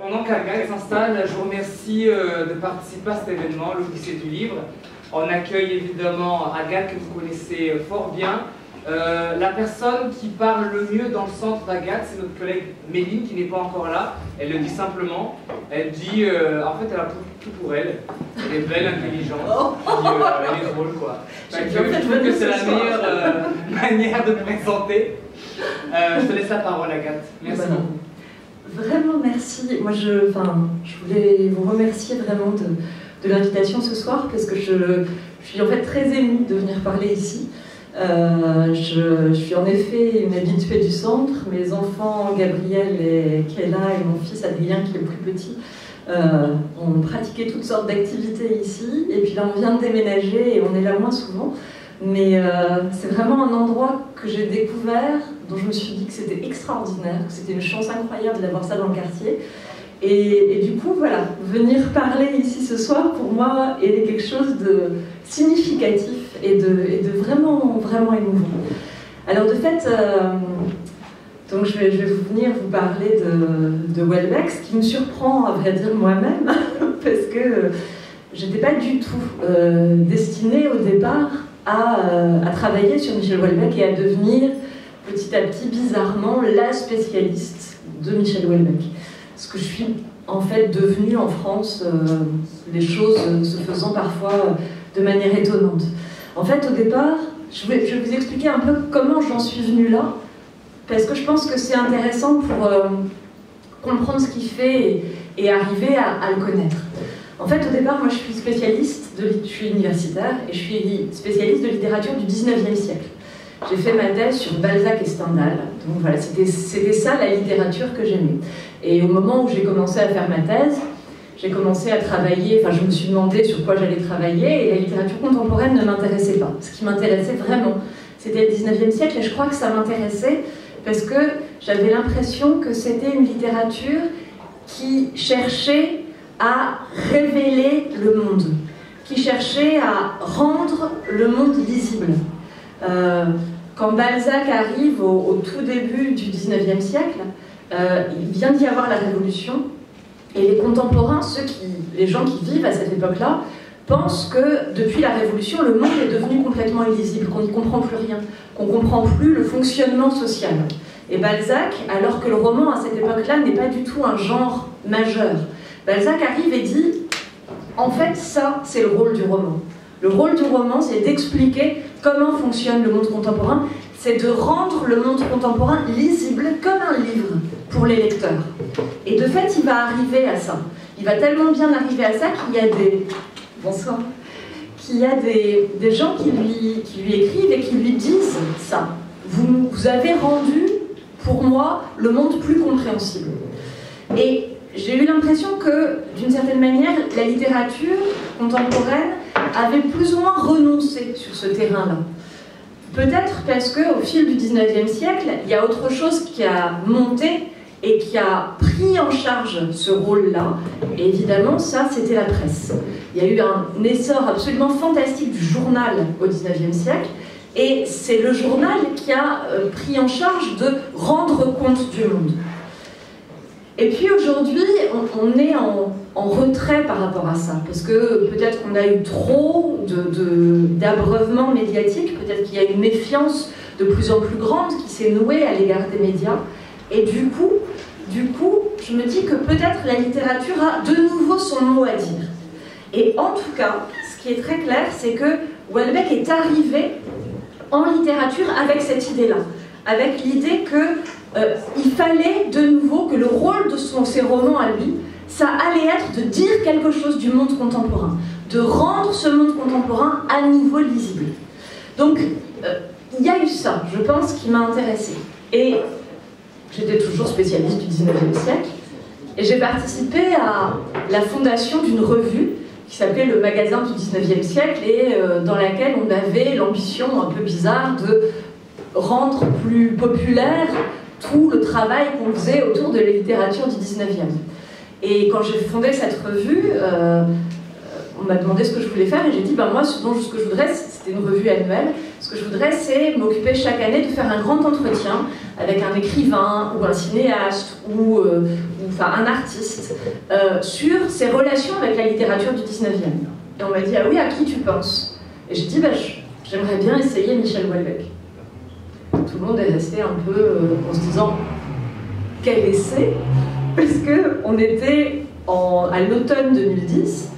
pendant qu'Agathe s'installe, je vous remercie de participer à cet événement, l'Odyssée du livre. On accueille évidemment Agathe, que vous connaissez fort bien. La personne qui parle le mieux dans le centre d'Agathe, c'est notre collègue Méline, qui n'est pas encore là. Elle le dit simplement. Elle dit, en fait, elle a tout pour elle. Elle est belle, intelligente, elle est drôle, quoi. Je trouve que c'est la meilleure manière de présenter. Je te laisse la parole, Agathe. Merci beaucoup. Vraiment merci. Moi, je voulais vous remercier vraiment de l'invitation ce soir, parce que je suis en fait très émue de venir parler ici. Je suis en effet une habituée du centre. Mes enfants, Gabriel et Kéla, et mon fils Adrien, qui est le plus petit, ont pratiqué toutes sortes d'activités ici. Et puis là, on vient de déménager et on est là moins souvent. Mais c'est vraiment un endroit que j'ai découvert, dont je me suis dit que c'était extraordinaire, que c'était une chance incroyable d'avoir ça dans le quartier. Et du coup, voilà, venir parler ici ce soir, pour moi, est quelque chose de significatif et de vraiment, vraiment émouvant. Alors de fait, donc je vais venir vous parler de Houellebecq, ce qui me surprend, à vrai dire, moi-même, parce que j'étais pas du tout destinée au départ à travailler sur Michel Houellebecq et à devenir petit à petit, bizarrement, la spécialiste de Michel Houellebecq. Ce que je suis en fait devenue en France, les choses se faisant parfois de manière étonnante. En fait, au départ, je vais vous expliquer un peu comment j'en suis venue là, parce que je pense que c'est intéressant pour comprendre ce qu'il fait et arriver à le connaître. En fait, au départ, moi je suis spécialiste, je suis universitaire, et je suis spécialiste de littérature du 19e siècle. J'ai fait ma thèse sur Balzac et Stendhal, donc voilà, c'était ça la littérature que j'aimais. Et au moment où j'ai commencé à faire ma thèse, j'ai commencé à travailler, enfin je me suis demandé sur quoi j'allais travailler, et la littérature contemporaine ne m'intéressait pas. Ce qui m'intéressait vraiment, c'était le 19e siècle, et je crois que ça m'intéressait parce que j'avais l'impression que c'était une littérature qui cherchait à révéler le monde, qui cherchait à rendre le monde lisible. Quand Balzac arrive au tout début du 19e siècle, il vient d'y avoir la Révolution, et les contemporains, les gens qui vivent à cette époque-là, pensent que depuis la Révolution, le monde est devenu complètement illisible, qu'on n'y comprend plus rien, qu'on ne comprend plus le fonctionnement social. Et Balzac, alors que le roman à cette époque-là n'est pas du tout un genre majeur, Balzac arrive et dit, en fait, ça, c'est le rôle du roman. Le rôle du roman, c'est d'expliquer comment fonctionne le monde contemporain, c'est de rendre le monde contemporain lisible comme un livre pour les lecteurs. Et de fait, il va arriver à ça. Il va tellement bien arriver à ça qu'il y a Bonsoir. Qu'il y a des gens qui lui écrivent et qui lui disent ça. Vous avez rendu, pour moi, le monde plus compréhensible. Et j'ai eu l'impression que, d'une certaine manière, la littérature contemporaine avait plus ou moins renoncé sur ce terrain-là. Peut-être parce qu'au fil du 19e siècle, il y a autre chose qui a monté et qui a pris en charge ce rôle-là. Et évidemment, ça, c'était la presse. Il y a eu un essor absolument fantastique du journal au 19e siècle. Et c'est le journal qui a pris en charge de rendre compte du monde. Et puis aujourd'hui, on est en retrait par rapport à ça, parce que peut-être qu'on a eu trop d'abreuvement médiatique, peut-être qu'il y a une méfiance de plus en plus grande qui s'est nouée à l'égard des médias, et du coup, je me dis que peut-être la littérature a de nouveau son mot à dire. Et en tout cas, ce qui est très clair, c'est que Houellebecq est arrivé en littérature avec cette idée-là, avec l'idée que il fallait de nouveau que le rôle de ses romans à lui, ça allait être de dire quelque chose du monde contemporain, de rendre ce monde contemporain à nouveau lisible. Donc, il y a eu ça, je pense, qui m'a intéressée. Et j'étais toujours spécialiste du 19e siècle, et j'ai participé à la fondation d'une revue qui s'appelait le Magasin du 19e siècle, et dans laquelle on avait l'ambition un peu bizarre de rendre plus populaire tout le travail qu'on faisait autour de la littérature du 19e. Et quand j'ai fondé cette revue, on m'a demandé ce que je voulais faire, et j'ai dit, moi, ce que je voudrais, c'était une revue annuelle, ce que je voudrais, c'est m'occuper chaque année de faire un grand entretien avec un écrivain, ou un cinéaste, ou enfin un artiste, sur ses relations avec la littérature du 19e. Et on m'a dit, ah oui, à qui tu penses? Et j'ai dit, bah, j'aimerais bien essayer Michel Houellebecq. Tout le monde est resté un peu en se disant, quel essai? Parce qu'on était à l'automne 2010,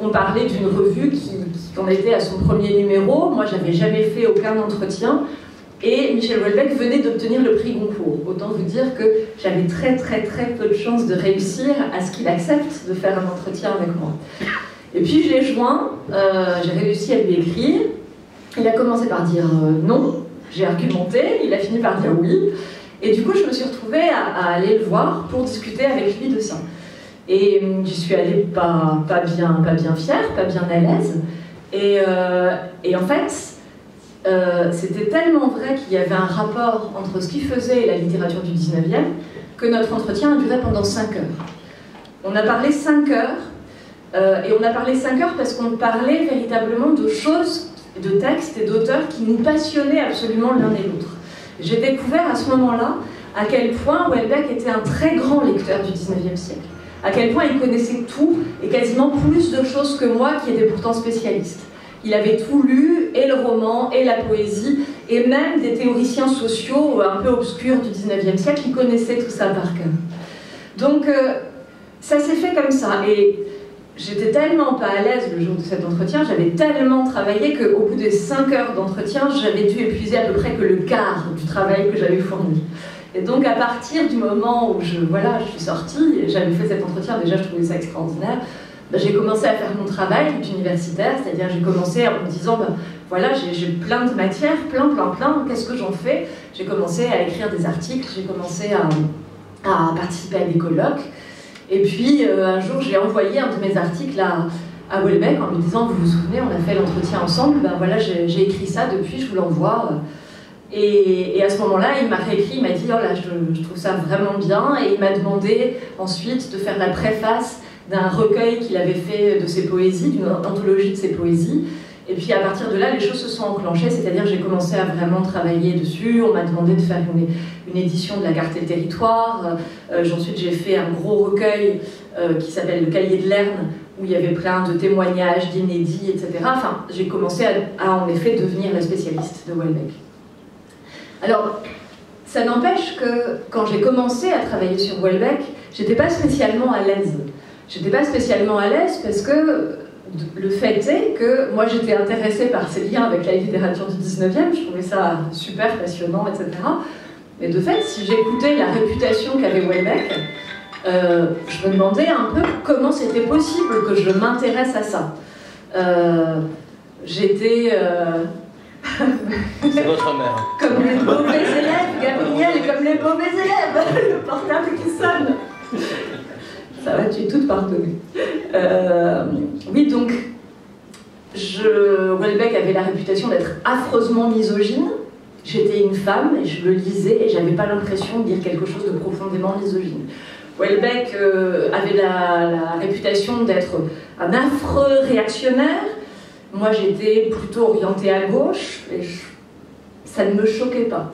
on parlait d'une revue qui en était à son premier numéro. Moi, j'avais jamais fait aucun entretien. Et Michel Houellebecq venait d'obtenir le prix Goncourt. Autant vous dire que j'avais très peu de chances de réussir à ce qu'il accepte de faire un entretien avec moi. Et puis je l'ai joint, j'ai réussi à lui écrire. Il a commencé par dire non, j'ai argumenté, il a fini par dire oui. Et du coup, je me suis retrouvée à aller le voir pour discuter avec lui de ça. Et j'y suis allée pas bien fière, pas bien à l'aise. Et en fait, c'était tellement vrai qu'il y avait un rapport entre ce qu'il faisait et la littérature du 19e que notre entretien a duré pendant 5 heures. On a parlé 5 heures, et on a parlé 5 heures parce qu'on parlait véritablement de choses, de textes et d'auteurs qui nous passionnaient absolument l'un et l'autre. J'ai découvert à ce moment-là à quel point Houellebecq était un très grand lecteur du 19e siècle, à quel point il connaissait tout et quasiment plus de choses que moi qui étais pourtant spécialiste. Il avait tout lu, et le roman, et la poésie, et même des théoriciens sociaux un peu obscurs du 19e siècle, qui connaissaient tout ça par cœur. Donc, ça s'est fait comme ça. Et j'étais tellement pas à l'aise le jour de cet entretien, j'avais tellement travaillé qu'au bout des 5 heures d'entretien, j'avais dû épuiser à peu près que le quart du travail que j'avais fourni. Et donc, à partir du moment où je suis sortie, et j'avais fait cet entretien, déjà je trouvais ça extraordinaire, j'ai commencé à faire mon travail d'universitaire, c'est-à-dire j'ai commencé en me disant, voilà, j'ai plein de matières, plein, qu'est-ce que j'en fais? J'ai commencé à écrire des articles, j'ai commencé à participer à des colloques, et puis un jour j'ai envoyé un de mes articles à Houellebecq en lui disant, vous vous souvenez, on a fait l'entretien ensemble, ben voilà, j'ai écrit ça depuis, je vous l'envoie. Et à ce moment-là, il m'a réécrit, il m'a dit, oh là, je trouve ça vraiment bien, et il m'a demandé ensuite de faire la préface d'un recueil qu'il avait fait de ses poésies, d'une anthologie de ses poésies. Et puis à partir de là, les choses se sont enclenchées, c'est-à-dire j'ai commencé à vraiment travailler dessus. On m'a demandé de faire une édition de la carte et le territoire. Ensuite, j'ai fait un gros recueil qui s'appelle Le Cahier de Lerne, où il y avait plein de témoignages, d'inédits, etc. Enfin, j'ai commencé à en effet devenir la spécialiste de Houellebecq. Alors, ça n'empêche que quand j'ai commencé à travailler sur Houellebecq, j'étais pas spécialement à l'aise. J'étais pas spécialement à l'aise parce que le fait est que moi j'étais intéressée par ces liens avec la littérature du 19e, je trouvais ça super passionnant, etc. Mais de fait, si j'écoutais la réputation qu'avait Houellebecq, je me demandais un peu comment c'était possible que je m'intéresse à ça. J'étais... C'est votre mère. Comme les mauvais élèves, Gabriel, comme les mauvais élèves, le portable qui sonne. Ça va, tu es toute pardonnée. Oui, donc, Houellebecq avait la réputation d'être affreusement misogyne. J'étais une femme et je le lisais et j'avais pas l'impression de dire quelque chose de profondément misogyne. Houellebecq avait la réputation d'être un affreux réactionnaire. Moi, j'étais plutôt orientée à gauche et ça ne me choquait pas.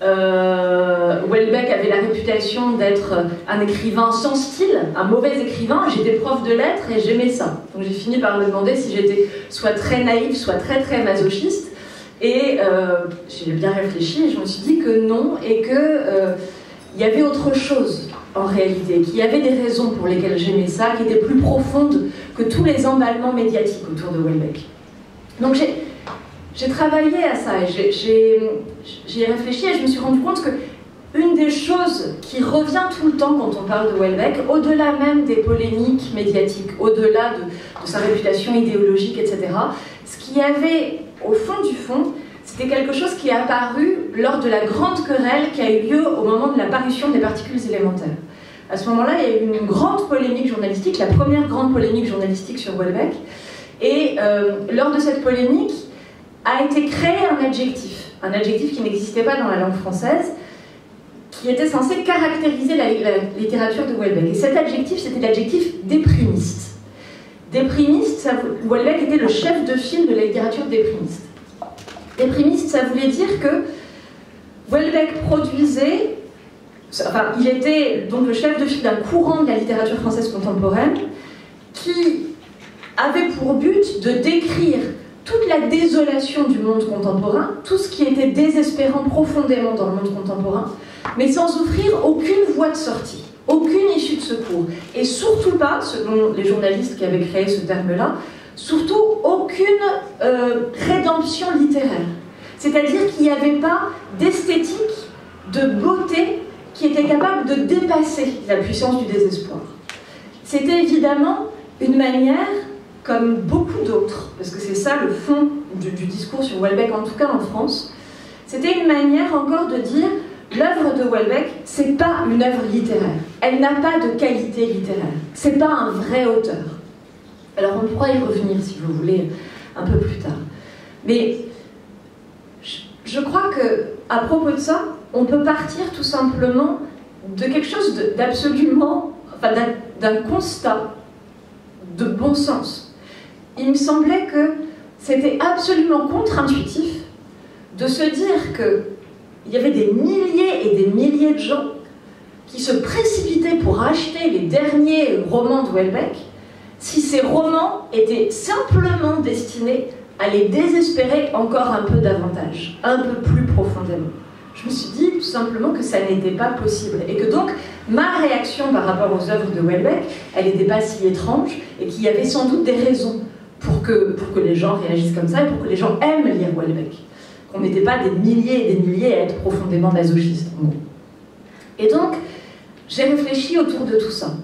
Houellebecq avait la réputation d'être un écrivain sans style, un mauvais écrivain. J'étais prof de lettres et j'aimais ça. Donc j'ai fini par me demander si j'étais soit très naïve, soit très masochiste. Et j'ai bien réfléchi et je me suis dit que non, et que y avait autre chose en réalité, qu'il y avait des raisons pour lesquelles j'aimais ça, qui étaient plus profondes que tous les emballements médiatiques autour de Houellebecq. Donc j'ai travaillé à ça, et j'y ai réfléchi et je me suis rendu compte que une des choses qui revient tout le temps quand on parle de Houellebecq, au-delà même des polémiques médiatiques, au-delà de sa réputation idéologique, etc., ce qu'il y avait au fond du fond, c'était quelque chose qui est apparu lors de la grande querelle qui a eu lieu au moment de la parution des particules élémentaires. À ce moment-là, il y a eu une grande polémique journalistique, la première grande polémique journalistique sur Houellebecq, et lors de cette polémique a été créé un adjectif qui n'existait pas dans la langue française, qui était censé caractériser la littérature de Houellebecq. Et cet adjectif, c'était l'adjectif déprimiste. Déprimiste, Houellebecq était le chef de file de la littérature déprimiste. Déprimiste, ça voulait dire que Houellebecq produisait enfin, il était donc le chef de file d'un courant de la littérature française contemporaine qui avait pour but de décrire toute la désolation du monde contemporain, tout ce qui était désespérant profondément dans le monde contemporain, mais sans offrir aucune voie de sortie, aucune issue de secours. Et surtout pas, selon les journalistes qui avaient créé ce terme-là, surtout aucune rédemption littéraire. C'est-à-dire qu'il n'y avait pas d'esthétique, de beauté qui était capable de dépasser la puissance du désespoir. C'était évidemment une manière, comme beaucoup d'autres, parce que c'est ça le fond du discours sur Houellebecq, en tout cas en France, c'était une manière encore de dire l'œuvre de Houellebecq, c'est pas une œuvre littéraire, elle n'a pas de qualité littéraire, c'est pas un vrai auteur. Alors on pourra y revenir si vous voulez un peu plus tard. Mais je crois qu'à propos de ça, on peut partir tout simplement de quelque chose d'absolument, enfin d'un constat de bon sens. Il me semblait que c'était absolument contre-intuitif de se dire qu'il y avait des milliers et des milliers de gens qui se précipitaient pour acheter les derniers romans de Houellebecq si ces romans étaient simplement destinés à les désespérer encore un peu davantage, un peu plus profondément. Je me suis dit tout simplement que ça n'était pas possible et que donc ma réaction par rapport aux œuvres de Houellebecq, elle n'était pas si étrange et qu'il y avait sans doute des raisons pour que les gens réagissent comme ça et pour que les gens aiment lire Houellebecq. Qu'on n'était pas des milliers et des milliers à être profondément masochistes. Et donc, j'ai réfléchi autour de tout ça.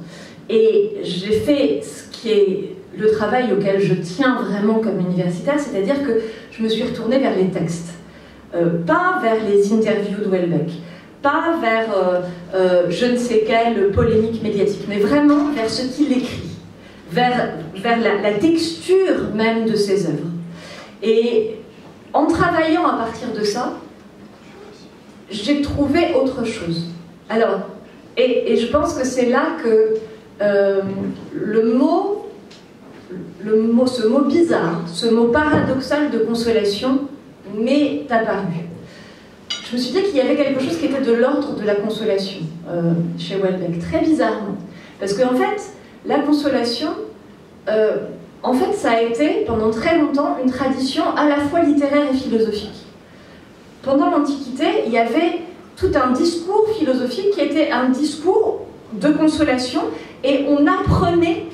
Et j'ai fait ce qui est le travail auquel je tiens vraiment comme universitaire, c'est-à-dire que je me suis retournée vers les textes. Pas vers les interviews de Houellebecq, pas vers je ne sais quelle polémique médiatique, mais vraiment vers ce qu'il écrit, vers la texture même de ses œuvres. Et en travaillant à partir de ça, j'ai trouvé autre chose. Alors, et je pense que c'est là que ce mot bizarre, ce mot paradoxal de consolation m'est apparu. Je me suis dit qu'il y avait quelque chose qui était de l'ordre de la consolation chez Houellebecq, très bizarrement. Parce qu'en fait, la consolation, en fait, ça a été, pendant très longtemps, une tradition à la fois littéraire et philosophique. Pendant l'Antiquité, il y avait tout un discours philosophique qui était un discours de consolation, et on apprenait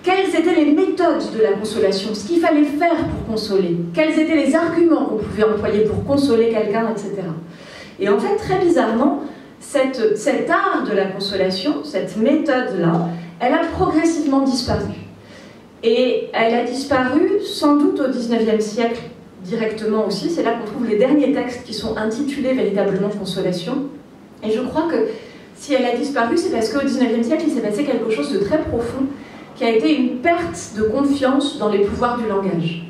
quelles étaient les méthodes de la consolation, ce qu'il fallait faire pour consoler, quels étaient les arguments qu'on pouvait employer pour consoler quelqu'un, etc. Et en fait, très bizarrement, cet art de la consolation, cette méthode-là, elle a progressivement disparu. Et elle a disparu sans doute au XIXe siècle directement aussi. C'est là qu'on trouve les derniers textes qui sont intitulés véritablement consolation. Et je crois que si elle a disparu, c'est parce qu'au XIXe siècle, il s'est passé quelque chose de très profond, qui a été une perte de confiance dans les pouvoirs du langage.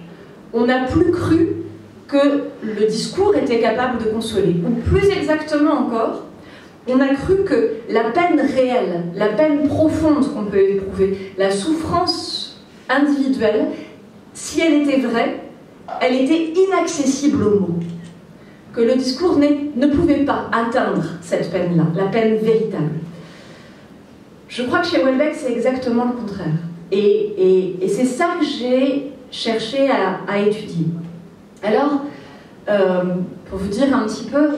On n'a plus cru que le discours était capable de consoler. Ou plus exactement encore, on a cru que la peine réelle, la peine profonde qu'on peut éprouver, la souffrance individuelle, si elle était vraie, elle était inaccessible aux mots. Que le discours ne pouvait pas atteindre cette peine-là, la peine véritable. Je crois que chez Houellebecq, c'est exactement le contraire. Et c'est ça que j'ai cherché à étudier. Alors, pour vous dire un petit peu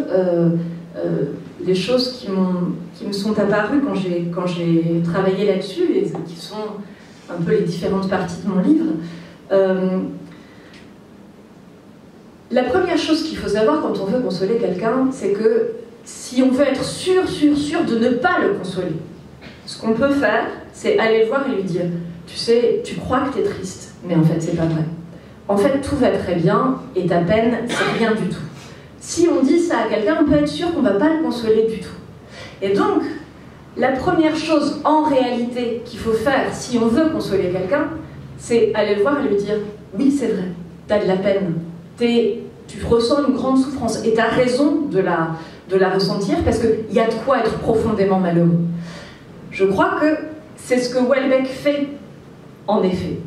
les choses qui me sont apparues quand j'ai travaillé là-dessus, et qui sont un peu les différentes parties de mon livre, la première chose qu'il faut savoir quand on veut consoler quelqu'un, c'est que si on veut être sûr de ne pas le consoler, ce qu'on peut faire, c'est aller le voir et lui dire « Tu sais, tu crois que tu es triste, mais en fait, c'est pas vrai. En fait, tout va très bien et ta peine, c'est rien du tout. » Si on dit ça à quelqu'un, on peut être sûr qu'on ne va pas le consoler du tout. Et donc, la première chose en réalité qu'il faut faire si on veut consoler quelqu'un, c'est aller le voir et lui dire « Oui, c'est vrai, tu as de la peine. Tu ressens une grande souffrance et tu as raison de la ressentir parce qu'il y a de quoi être profondément malheureux. » Je crois que c'est ce que Houellebecq fait, en effet.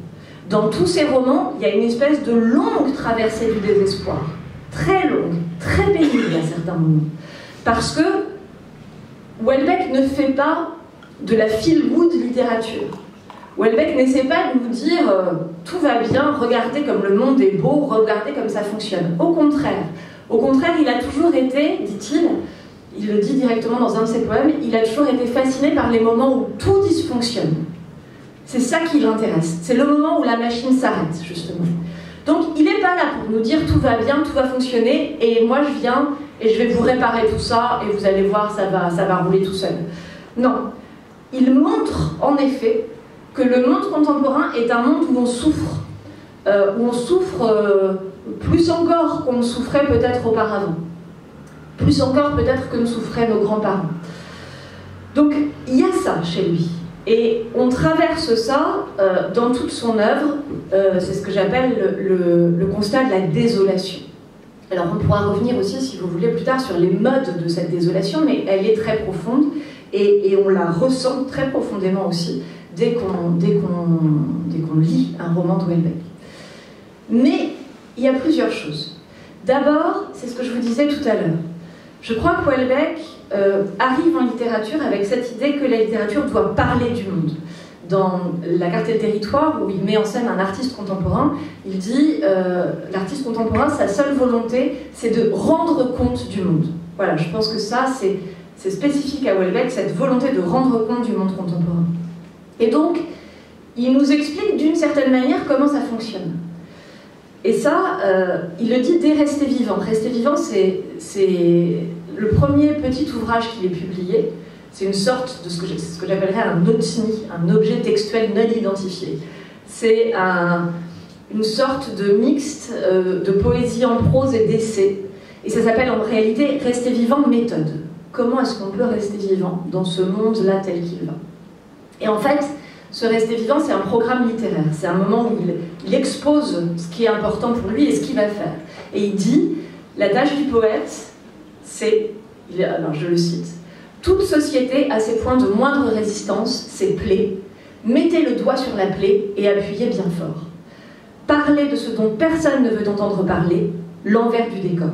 Dans tous ses romans, il y a une espèce de longue traversée du désespoir. Très longue, très pénible à certains moments. Parce que Houellebecq ne fait pas de la feel-good littérature. Houellebecq n'essaie pas de nous dire tout va bien, regardez comme le monde est beau, regardez comme ça fonctionne. Au contraire, il a toujours été, dit-il, il le dit directement dans un de ses poèmes, il a toujours été fasciné par les moments où tout dysfonctionne. C'est ça qui l'intéresse. C'est le moment où la machine s'arrête, justement. Donc, il n'est pas là pour nous dire tout va bien, tout va fonctionner, et moi je viens et je vais vous réparer tout ça, et vous allez voir, ça va rouler tout seul. Non. Il montre, en effet, que le monde contemporain est un monde où on souffre plus encore qu'on ne souffrait peut-être auparavant. Plus encore peut-être que ne souffraient nos grands-parents. Donc, il y a ça chez lui. Et on traverse ça dans toute son œuvre, c'est ce que j'appelle le constat de la désolation. Alors on pourra revenir aussi, si vous voulez, plus tard sur les modes de cette désolation, mais elle est très profonde et on la ressent très profondément aussi dès qu'on lit un roman de Houellebecq. Mais il y a plusieurs choses. D'abord, c'est ce que je vous disais tout à l'heure. Je crois que Houellebecq arrive en littérature avec cette idée que la littérature doit parler du monde. Dans La carte et le territoire, où il met en scène un artiste contemporain, il dit l'artiste contemporain, sa seule volonté, c'est de rendre compte du monde. Voilà, je pense que ça, c'est spécifique à Houellebecq, cette volonté de rendre compte du monde contemporain. Et donc, il nous explique d'une certaine manière comment ça fonctionne. Et ça, il le dit dès Rester vivant. Rester vivant, c'est le premier petit ouvrage qu'il ait publié. C'est une sorte de ce que j'appellerais un otni, un objet textuel non identifié. C'est une sorte de mixte de poésie en prose et d'essai. Et ça s'appelle en réalité Rester vivant méthode. Comment est-ce qu'on peut rester vivant dans ce monde-là tel qu'il va? Et en fait, ce Rester vivant, c'est un programme littéraire. C'est un moment où il expose ce qui est important pour lui et ce qu'il va faire. Et il dit, la tâche du poète, c'est, alors je le cite, « Toute société a ses points de moindre résistance, ses plaies. Mettez le doigt sur la plaie et appuyez bien fort. Parlez de ce dont personne ne veut entendre parler, l'envers du décor. »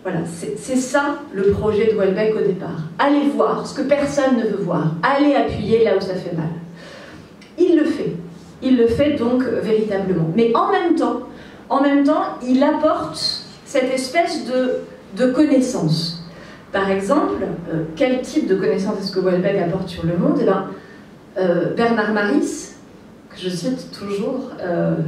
Voilà, c'est ça le projet de Houellebecq au départ. Allez voir ce que personne ne veut voir. Allez appuyer là où ça fait mal. Il le fait donc véritablement. Mais en même temps, il apporte cette espèce de connaissance. Par exemple, quel type de connaissance est-ce que Houellebecq apporte sur le monde? Bernard Maris, que je cite toujours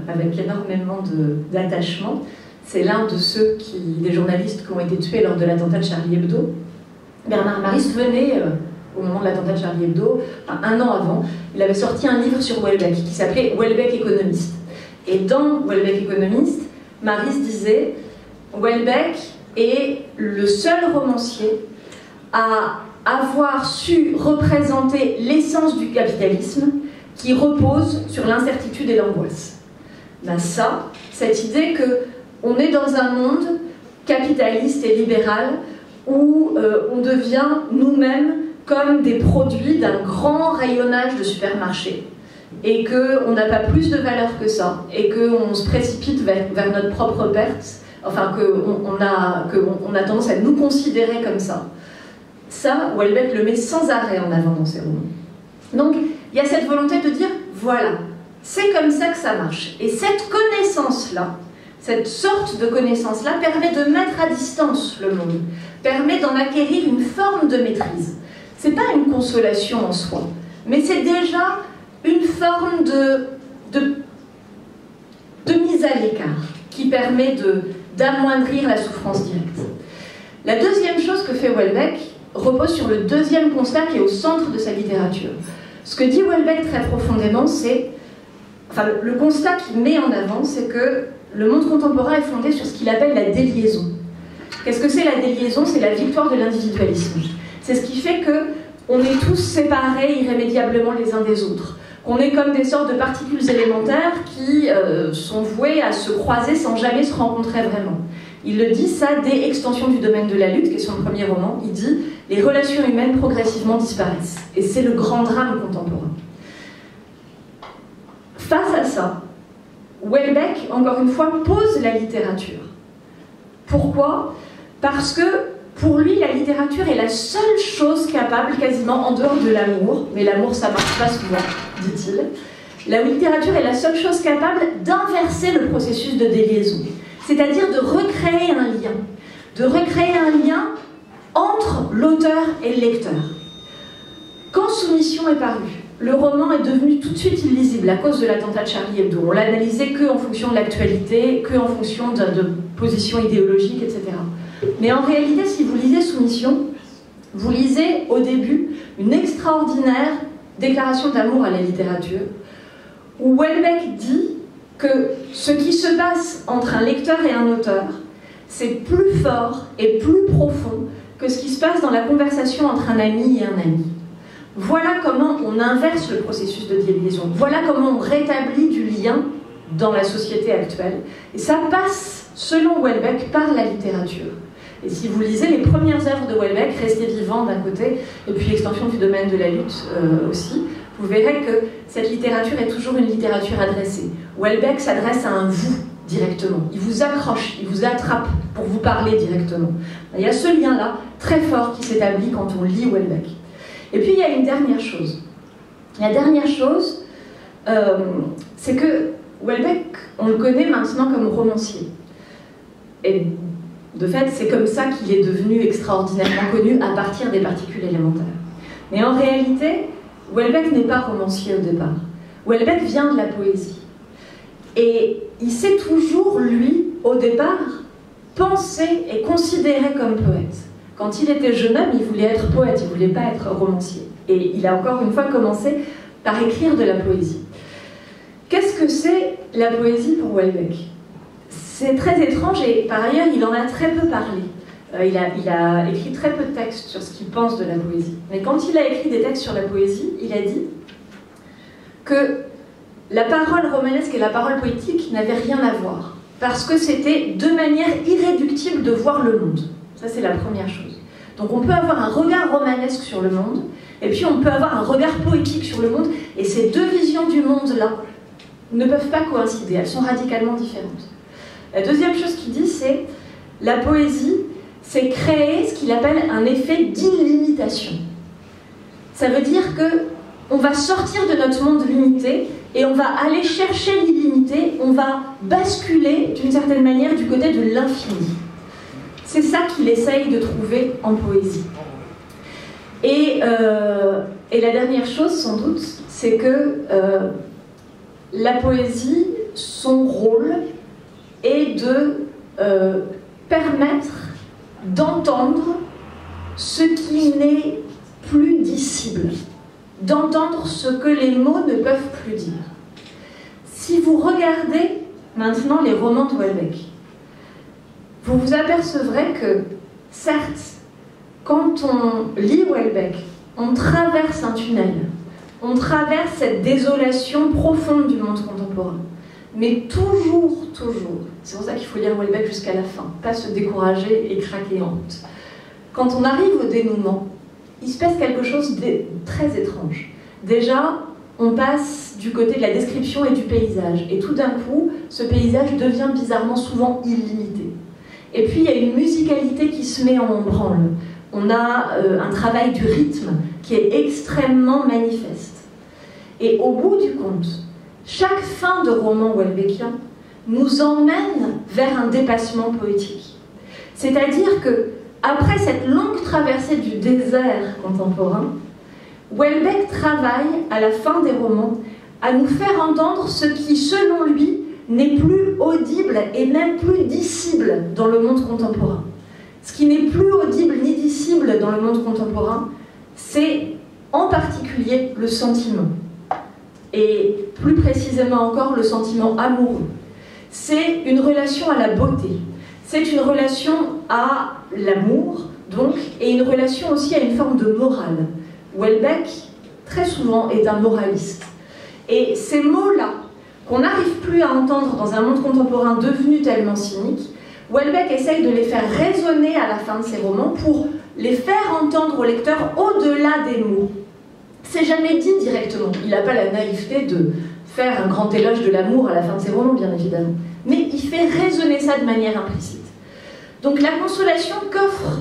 avec énormément d'attachement, c'est l'un de des journalistes qui ont été tués lors de l'attentat de Charlie Hebdo. Bernard Maris venait, au moment de l'attentat de Charlie Hebdo, enfin, un an avant, il avait sorti un livre sur Houellebecq qui s'appelait Houellebecq économiste. Et dans Houellebecq économiste, Maris disait « Houellebecq est le seul romancier à avoir su représenter l'essence du capitalisme qui repose sur l'incertitude et l'angoisse. » Ben ça, cette idée qu'on est dans un monde capitaliste et libéral où on devient nous-mêmes comme des produits d'un grand rayonnage de supermarché et qu'on n'a pas plus de valeur que ça et qu'on se précipite vers notre propre perte, enfin qu'on a tendance à nous considérer comme ça. Ça, Houellebecq le met sans arrêt en avant dans ses romans. Donc, il y a cette volonté de dire, voilà, c'est comme ça que ça marche. Et cette connaissance-là, cette sorte de connaissance-là permet de mettre à distance le monde, permet d'en acquérir une forme de maîtrise. C'est pas une consolation en soi, mais c'est déjà une forme de mise à l'écart qui permet d'amoindrir la souffrance directe. La deuxième chose que fait Houellebecq repose sur le deuxième constat qui est au centre de sa littérature. Ce que dit Houellebecq très profondément, c'est... Enfin, le constat qu'il met en avant, c'est que le monde contemporain est fondé sur ce qu'il appelle la déliaison. Qu'est-ce que c'est la déliaison? C'est la victoire de l'individualisme. C'est ce qui fait qu'on est tous séparés irrémédiablement les uns des autres. Qu'on est comme des sortes de particules élémentaires qui sont vouées à se croiser sans jamais se rencontrer vraiment. Il le dit, ça, dès Extension du domaine de la lutte, qui est son premier roman. Il dit « Les relations humaines progressivement disparaissent ». Et c'est le grand drame contemporain. Face à ça, Houellebecq, encore une fois, pose la littérature. Pourquoi? Parce que Pour lui, la littérature est la seule chose capable, quasiment en dehors de l'amour, mais l'amour ça marche pas souvent, dit-il. La littérature est la seule chose capable d'inverser le processus de déliaison, c'est-à-dire de recréer un lien entre l'auteur et le lecteur. Quand Soumission est paru, le roman est devenu tout de suite illisible à cause de l'attentat de Charlie Hebdo. On l'analysait que en fonction de l'actualité, que en fonction de positions idéologiques, etc. Mais en réalité, si vous lisez Soumission, vous lisez au début une extraordinaire déclaration d'amour à la littérature, où Houellebecq dit que ce qui se passe entre un lecteur et un auteur, c'est plus fort et plus profond que ce qui se passe dans la conversation entre un ami et un ami. Voilà comment on inverse le processus de déliaison. Voilà comment on rétablit du lien dans la société actuelle. Et ça passe, selon Houellebecq, par la littérature. Et si vous lisez les premières œuvres de Houellebecq, Rester vivant d'un côté, et puis l'extension du domaine de la lutte aussi, vous verrez que cette littérature est toujours une littérature adressée. Houellebecq s'adresse à un vous directement. Il vous accroche, il vous attrape pour vous parler directement. Il y a ce lien-là très fort qui s'établit quand on lit Houellebecq. Et puis il y a une dernière chose. La dernière chose, c'est que Houellebecq, on le connaît maintenant comme romancier. Et de fait, c'est comme ça qu'il est devenu extraordinairement connu à partir des particules élémentaires. Mais en réalité, Houellebecq n'est pas romancier au départ. Houellebecq vient de la poésie. Et il s'est toujours, lui, au départ, pensé et considéré comme poète. Quand il était jeune homme, il voulait être poète, il ne voulait pas être romancier. Et il a encore une fois commencé par écrire de la poésie. Qu'est-ce que c'est la poésie pour Houellebecq? C'est très étrange et par ailleurs, il en a très peu parlé. Il a écrit très peu de textes sur ce qu'il pense de la poésie. Mais quand il a écrit des textes sur la poésie, il a dit que la parole romanesque et la parole poétique n'avaient rien à voir. Parce que c'était deux manières irréductibles de voir le monde. Ça, c'est la première chose. Donc on peut avoir un regard romanesque sur le monde, et puis on peut avoir un regard poétique sur le monde, et ces deux visions du monde-là ne peuvent pas coïncider, elles sont radicalement différentes. La deuxième chose qu'il dit, c'est la poésie, c'est créer ce qu'il appelle un effet d'illimitation. Ça veut dire qu'on va sortir de notre monde limité et on va aller chercher l'illimité, on va basculer d'une certaine manière du côté de l'infini. C'est ça qu'il essaye de trouver en poésie. Et la dernière chose, sans doute, c'est que la poésie, son rôle est de permettre d'entendre ce qui n'est plus dissible, d'entendre ce que les mots ne peuvent plus dire. Si vous regardez maintenant les romans de Houellebecq, vous vous apercevrez que, certes, quand on lit Houellebecq, on traverse un tunnel, on traverse cette désolation profonde du monde contemporain. Mais toujours, c'est pour ça qu'il faut lire Houellebecq jusqu'à la fin, pas se décourager et craquer en honte. Quand on arrive au dénouement, il se passe quelque chose de très étrange. Déjà, on passe du côté de la description et du paysage, et tout d'un coup, ce paysage devient bizarrement souvent illimité. Et puis, il y a une musicalité qui se met en branle. On a un travail du rythme qui est extrêmement manifeste. Et au bout du compte, chaque fin de roman houellebecquien nous emmène vers un dépassement poétique. C'est-à-dire que, après cette longue traversée du désert contemporain, Houellebecq travaille, à la fin des romans, à nous faire entendre ce qui, selon lui, n'est plus audible et même plus dissible dans le monde contemporain. Ce qui n'est plus audible ni dissible dans le monde contemporain, c'est en particulier le sentiment. Et plus précisément encore, le sentiment amoureux. C'est une relation à la beauté. C'est une relation à l'amour, donc, et une relation aussi à une forme de morale. Houellebecq, très souvent, est un moraliste. Et ces mots-là, qu'on n'arrive plus à entendre dans un monde contemporain devenu tellement cynique, Houellebecq essaye de les faire résonner à la fin de ses romans pour les faire entendre au lecteur au-delà des mots. C'est jamais dit directement. Il n'a pas la naïveté de faire un grand éloge de l'amour à la fin de ses romans, bien évidemment. Mais il fait résonner ça de manière implicite. Donc la consolation qu'offre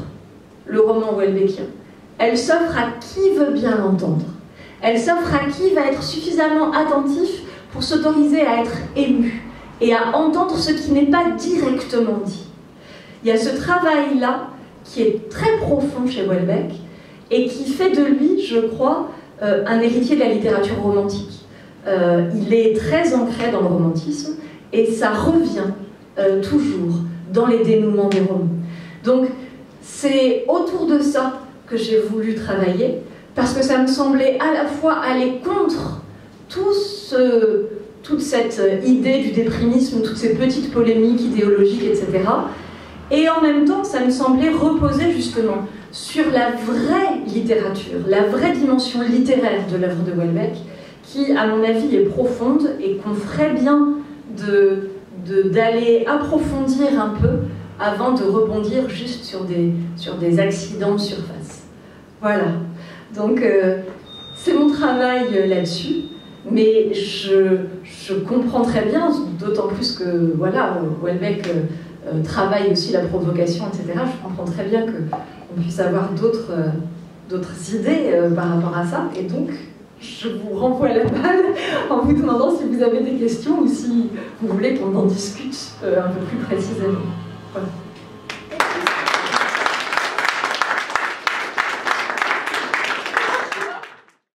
le roman houellebecquien. Elle s'offre à qui veut bien l'entendre. Elle s'offre à qui va être suffisamment attentif pour s'autoriser à être ému et à entendre ce qui n'est pas directement dit. Il y a ce travail-là qui est très profond chez Houellebecq et qui fait de lui, je crois, un héritier de la littérature romantique. Il est très ancré dans le romantisme et ça revient toujours dans les dénouements des romans. Donc c'est autour de ça que j'ai voulu travailler, parce que ça me semblait à la fois aller contre toute cette idée du déprimisme, toutes ces petites polémiques idéologiques, etc. Et en même temps, ça me semblait reposer justement sur la vraie littérature, la vraie dimension littéraire de l'œuvre de Houellebecq, qui, à mon avis, est profonde et qu'on ferait bien d'aller approfondir un peu avant de rebondir juste sur des accidents de surface. Voilà. Donc, c'est mon travail là-dessus, mais je comprends très bien, d'autant plus que, voilà, Houellebecq travaille aussi la provocation, etc. Je comprends très bien qu'on puisse avoir d'autres idées par rapport à ça, et donc, je vous renvoie la balle en vous demandant si vous avez des questions ou si vous voulez qu'on en discute un peu plus précisément. Voilà.